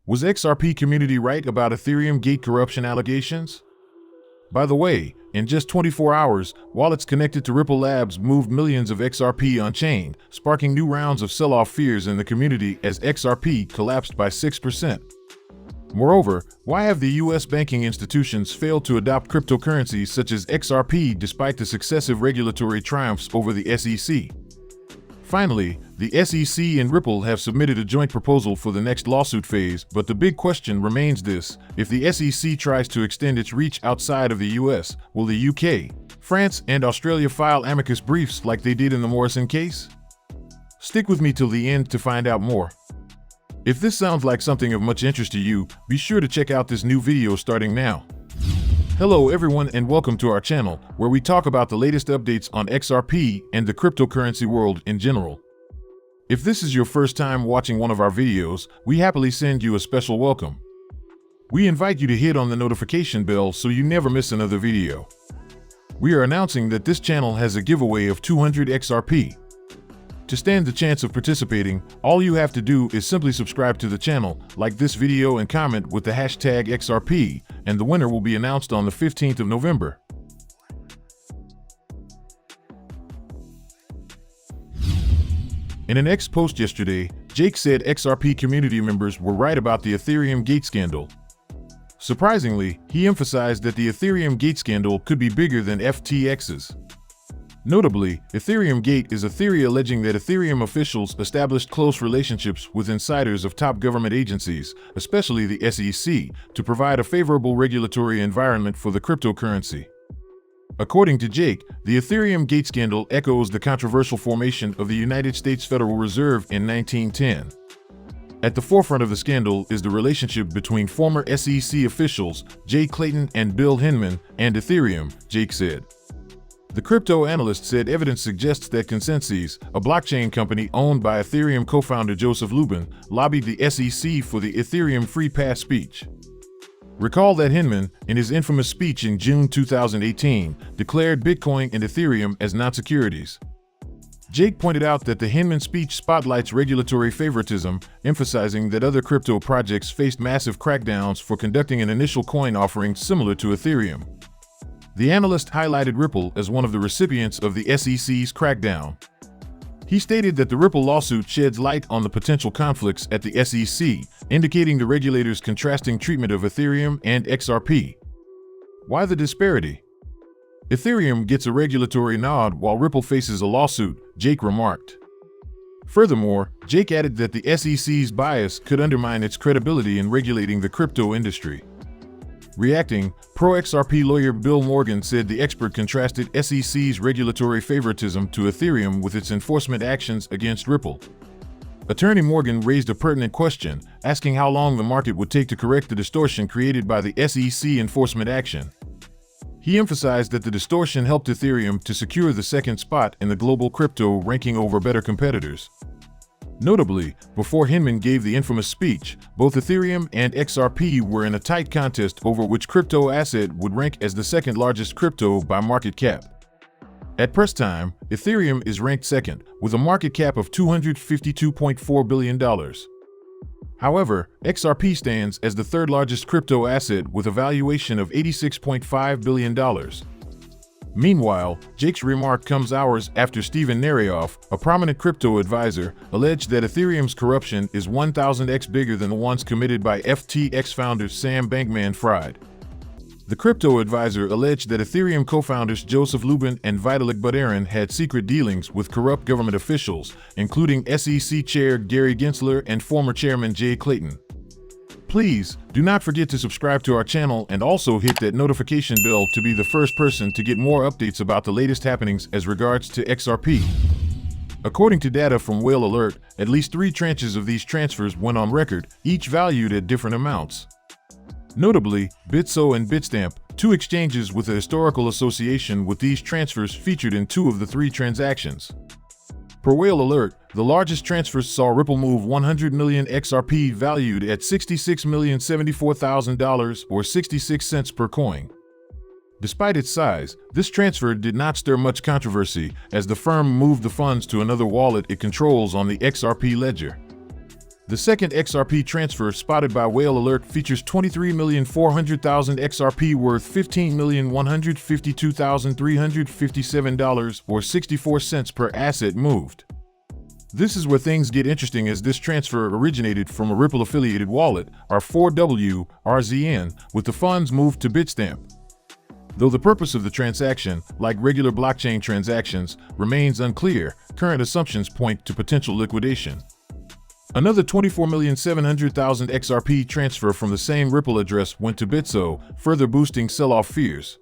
Was XRP community right about Ethereum gate corruption allegations? By the way, in just 24 hours, wallets connected to Ripple Labs moved millions of XRP on-chain, sparking new rounds of sell-off fears in the community as XRP collapsed by 6%. Moreover, why have the U.S. banking institutions failed to adopt cryptocurrencies such as XRP despite the successive regulatory triumphs over the SEC? Finally, the SEC and Ripple have submitted a joint proposal for the next lawsuit phase, but the big question remains this: if the SEC tries to extend its reach outside of the US, will the UK, France, and Australia file amicus briefs like they did in the Morrison case? Stick with me till the end to find out more. If this sounds like something of much interest to you, be sure to check out this new video starting now. Hello everyone and welcome to our channel, where we talk about the latest updates on XRP and the cryptocurrency world in general. If this is your first time watching one of our videos, we happily send you a special welcome. We invite you to hit on the notification bell so you never miss another video. We are announcing that this channel has a giveaway of 200 XRP. To stand the chance of participating, all you have to do is simply subscribe to the channel, like this video and comment with the hashtag XRP, and the winner will be announced on the 15th of November. In an X post yesterday, Jake said XRP community members were right about the Ethereum gate scandal. Surprisingly, he emphasized that the Ethereum gate scandal could be bigger than FTX's. Notably, Ethereum Gate is a theory alleging that Ethereum officials established close relationships with insiders of top government agencies, especially the SEC, to provide a favorable regulatory environment for the cryptocurrency. According to Jake, the Ethereum Gate scandal echoes the controversial formation of the United States Federal Reserve in 1910. At the forefront of the scandal is the relationship between former SEC officials Jay Clayton and Bill Hinman and Ethereum, Jake said. The crypto analyst said evidence suggests that Concensys, a blockchain company owned by Ethereum co-founder Joseph Lubin, lobbied the SEC for the Ethereum free pass speech. Recall that Hinman, in his infamous speech in June 2018, declared Bitcoin and Ethereum as non-securities. Jake pointed out that the Hinman speech spotlights regulatory favoritism, emphasizing that other crypto projects faced massive crackdowns for conducting an initial coin offering similar to Ethereum. The analyst highlighted Ripple as one of the recipients of the SEC's crackdown. He stated that the Ripple lawsuit sheds light on the potential conflicts at the SEC, indicating the regulator's contrasting treatment of Ethereum and XRP. Why the disparity? Ethereum gets a regulatory nod while Ripple faces a lawsuit, Jake remarked. Furthermore, Jake added that the SEC's bias could undermine its credibility in regulating the crypto industry. Reacting, pro-XRP lawyer Bill Morgan said the expert contrasted SEC's regulatory favoritism to Ethereum with its enforcement actions against Ripple. Attorney Morgan raised a pertinent question, asking how long the market would take to correct the distortion created by the SEC enforcement action. He emphasized that the distortion helped Ethereum to secure the second spot in the global crypto ranking over better competitors. Notably, before Hinman gave the infamous speech, both Ethereum and XRP were in a tight contest over which crypto asset would rank as the second largest crypto by market cap. At press time, Ethereum is ranked second, with a market cap of $252.4 billion. However, XRP stands as the third largest crypto asset with a valuation of $86.5 billion. Meanwhile, Jake's remark comes hours after Steven Narioff, a prominent crypto advisor, alleged that Ethereum's corruption is 1,000x bigger than the ones committed by FTX founder Sam Bankman-Fried. The crypto advisor alleged that Ethereum co-founders Joseph Lubin and Vitalik Buterin had secret dealings with corrupt government officials, including SEC Chair Gary Gensler and former Chairman Jay Clayton. Please, do not forget to subscribe to our channel and also hit that notification bell to be the first person to get more updates about the latest happenings as regards to XRP. According to data from Whale Alert, at least 3 tranches of these transfers went on record, each valued at different amounts. Notably, Bitso and Bitstamp, 2 exchanges with a historical association with these transfers, featured in 2 of the 3 transactions. Per Whale Alert, the largest transfers saw Ripple move 100 million XRP valued at $66,074,000 or 66 cents per coin. Despite its size, this transfer did not stir much controversy as the firm moved the funds to another wallet it controls on the XRP ledger. The second XRP transfer spotted by Whale Alert features 23,400,000 XRP worth $15,152,357 or 64 cents per asset moved. This is where things get interesting, as this transfer originated from a Ripple-affiliated wallet, R4W, RZN, with the funds moved to Bitstamp. Though the purpose of the transaction, like regular blockchain transactions, remains unclear, current assumptions point to potential liquidation. Another 24,700,000 XRP transfer from the same Ripple address went to Bitso, further boosting sell-off fears.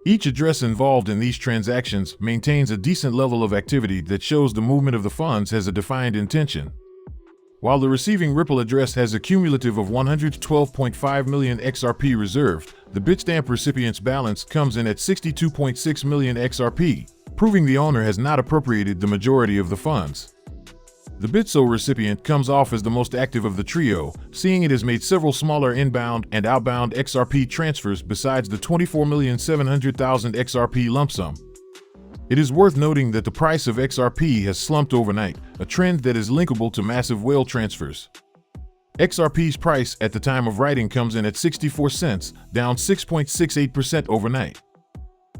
Each address involved in these transactions maintains a decent level of activity that shows the movement of the funds has a defined intention. While the receiving Ripple address has a cumulative of 112.5 million XRP reserved, the Bitstamp recipient's balance comes in at 62.6 million XRP, proving the owner has not appropriated the majority of the funds. The Bitso recipient comes off as the most active of the trio, seeing it has made several smaller inbound and outbound XRP transfers besides the 24,700,000 XRP lump sum. It is worth noting that the price of XRP has slumped overnight, a trend that is linkable to massive whale transfers. XRP's price at the time of writing comes in at 64 cents, down 6.68% overnight.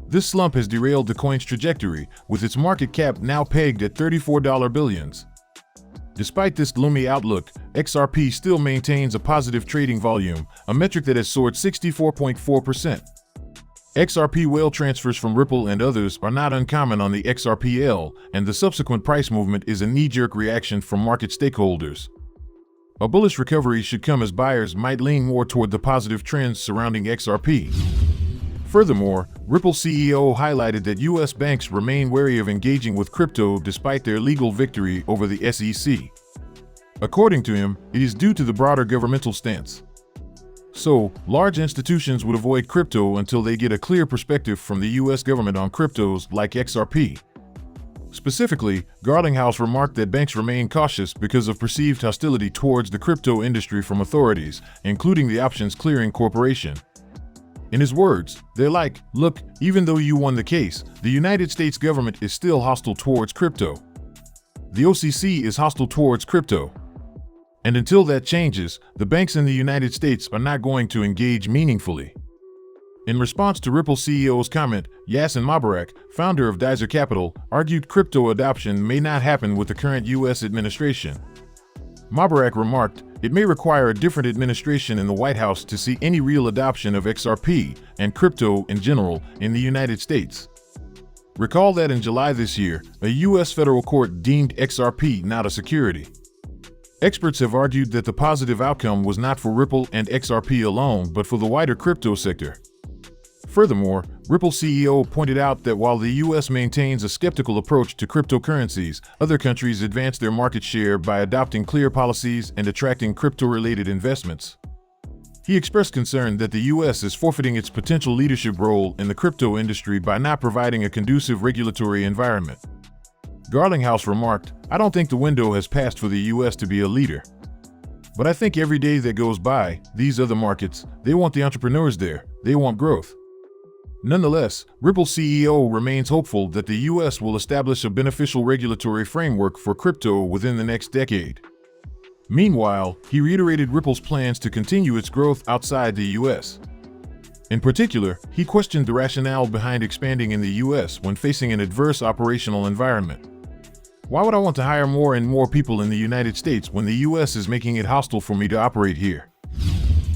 This slump has derailed the coin's trajectory, with its market cap now pegged at $34 billions. Despite this gloomy outlook, XRP still maintains a positive trading volume, a metric that has soared 64.4%. XRP whale transfers from Ripple and others are not uncommon on the XRPL, and the subsequent price movement is a knee-jerk reaction from market stakeholders. A bullish recovery should come as buyers might lean more toward the positive trends surrounding XRP. Furthermore, Ripple CEO highlighted that U.S. banks remain wary of engaging with crypto despite their legal victory over the SEC. According to him, it is due to the broader governmental stance. So, large institutions would avoid crypto until they get a clear perspective from the U.S. government on cryptos like XRP. Specifically, Garlinghouse remarked that banks remain cautious because of perceived hostility towards the crypto industry from authorities, including the Options Clearing Corporation. In his words, they're like, look, even though you won the case, the United States government is still hostile towards crypto. The OCC is hostile towards crypto. And until that changes, the banks in the United States are not going to engage meaningfully. In response to Ripple CEO's comment, Yasin Mabarak, founder of Dizer Capital, argued crypto adoption may not happen with the current U.S. administration. Mabarak remarked, it may require a different administration in the White House to see any real adoption of XRP, and crypto in general, in the United States. Recall that in July this year, a U.S. federal court deemed XRP not a security. Experts have argued that the positive outcome was not for Ripple and XRP alone, but for the wider crypto sector. Furthermore, Ripple CEO pointed out that while the U.S. maintains a skeptical approach to cryptocurrencies, other countries advance their market share by adopting clear policies and attracting crypto-related investments. He expressed concern that the U.S. is forfeiting its potential leadership role in the crypto industry by not providing a conducive regulatory environment. Garlinghouse remarked, I don't think the window has passed for the U.S. to be a leader. But I think every day that goes by, these other markets, they want the entrepreneurs there, they want growth. Nonetheless, Ripple CEO remains hopeful that the U.S. will establish a beneficial regulatory framework for crypto within the next decade. Meanwhile, he reiterated Ripple's plans to continue its growth outside the U.S. In particular, he questioned the rationale behind expanding in the U.S. when facing an adverse operational environment. Why would I want to hire more and more people in the United States when the U.S. is making it hostile for me to operate here?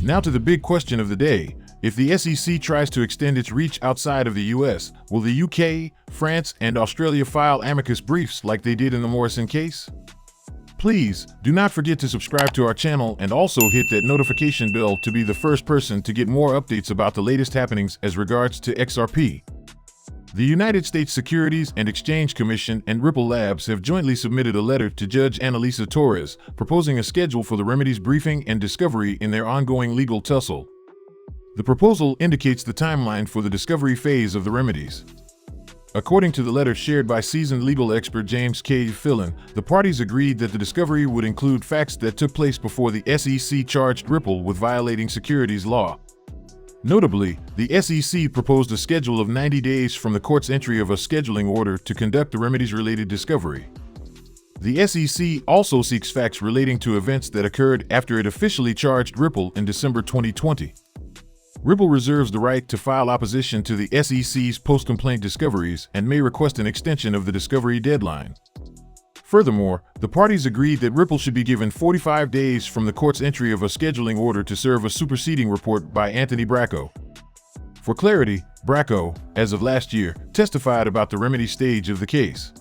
Now to the big question of the day. If the SEC tries to extend its reach outside of the US, will the UK, France, and Australia file amicus briefs like they did in the Morrison case? Please, do not forget to subscribe to our channel and also hit that notification bell to be the first person to get more updates about the latest happenings as regards to XRP. The United States Securities and Exchange Commission and Ripple Labs have jointly submitted a letter to Judge Annalisa Torres, proposing a schedule for the remedies briefing and discovery in their ongoing legal tussle. The proposal indicates the timeline for the discovery phase of the remedies. According to the letter shared by seasoned legal expert James K. Fillon, the parties agreed that the discovery would include facts that took place before the SEC charged Ripple with violating securities law. Notably, the SEC proposed a schedule of 90 days from the court's entry of a scheduling order to conduct the remedies-related discovery. The SEC also seeks facts relating to events that occurred after it officially charged Ripple in December 2020. Ripple reserves the right to file opposition to the SEC's post-complaint discoveries and may request an extension of the discovery deadline. Furthermore, the parties agreed that Ripple should be given 45 days from the court's entry of a scheduling order to serve a superseding report by Anthony Bracco. For clarity, Bracco, as of last year, testified about the remedy stage of the case.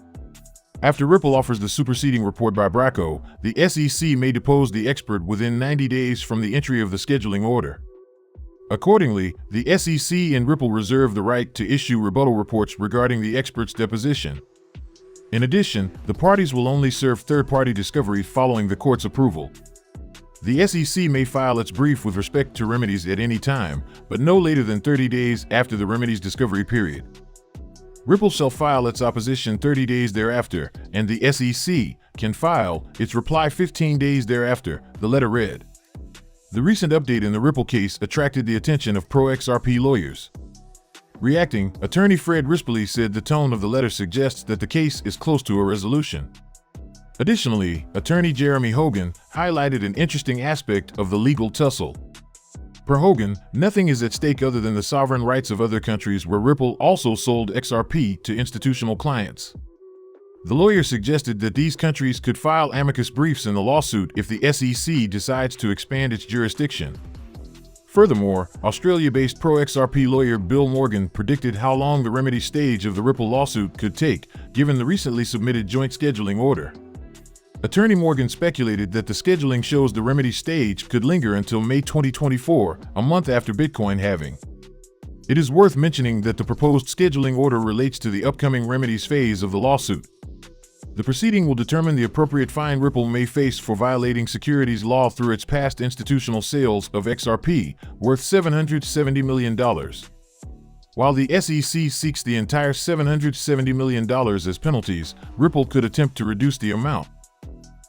After Ripple offers the superseding report by Bracco, the SEC may depose the expert within 90 days from the entry of the scheduling order. Accordingly, the SEC and Ripple reserve the right to issue rebuttal reports regarding the expert's deposition. In addition, the parties will only serve third-party discovery following the court's approval. The SEC may file its brief with respect to remedies at any time, but no later than 30 days after the remedy's discovery period. Ripple shall file its opposition 30 days thereafter, and the SEC can file its reply 15 days thereafter, the letter read. The recent update in the Ripple case attracted the attention of pro-XRP lawyers. Reacting, attorney Fred Rispoli said the tone of the letter suggests that the case is close to a resolution. Additionally, attorney Jeremy Hogan highlighted an interesting aspect of the legal tussle. Per Hogan, nothing is at stake other than the sovereign rights of other countries where Ripple also sold XRP to institutional clients. The lawyer suggested that these countries could file amicus briefs in the lawsuit if the SEC decides to expand its jurisdiction. Furthermore, Australia-based pro-XRP lawyer Bill Morgan predicted how long the remedy stage of the Ripple lawsuit could take, given the recently submitted joint scheduling order. Attorney Morgan speculated that the scheduling shows the remedy stage could linger until May 2024, a month after Bitcoin halving. It is worth mentioning that the proposed scheduling order relates to the upcoming remedies phase of the lawsuit. The proceeding will determine the appropriate fine Ripple may face for violating securities law through its past institutional sales of XRP, worth $770 million. While the SEC seeks the entire $770 million as penalties, Ripple could attempt to reduce the amount.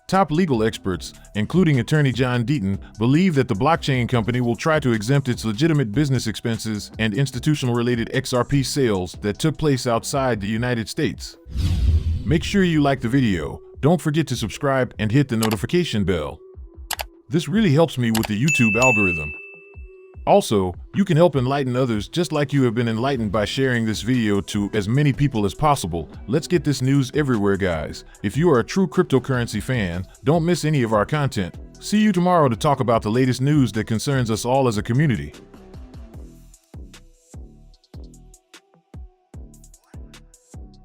Top legal experts, including attorney John Deaton, believe that the blockchain company will try to exempt its legitimate business expenses and institutional-related XRP sales that took place outside the United States. Make sure you like the video, don't forget to subscribe and hit the notification bell. This really helps me with the YouTube algorithm. Also, you can help enlighten others just like you have been enlightened by sharing this video to as many people as possible. Let's get this news everywhere, guys. If you are a true cryptocurrency fan, don't miss any of our content. See you tomorrow to talk about the latest news that concerns us all as a community.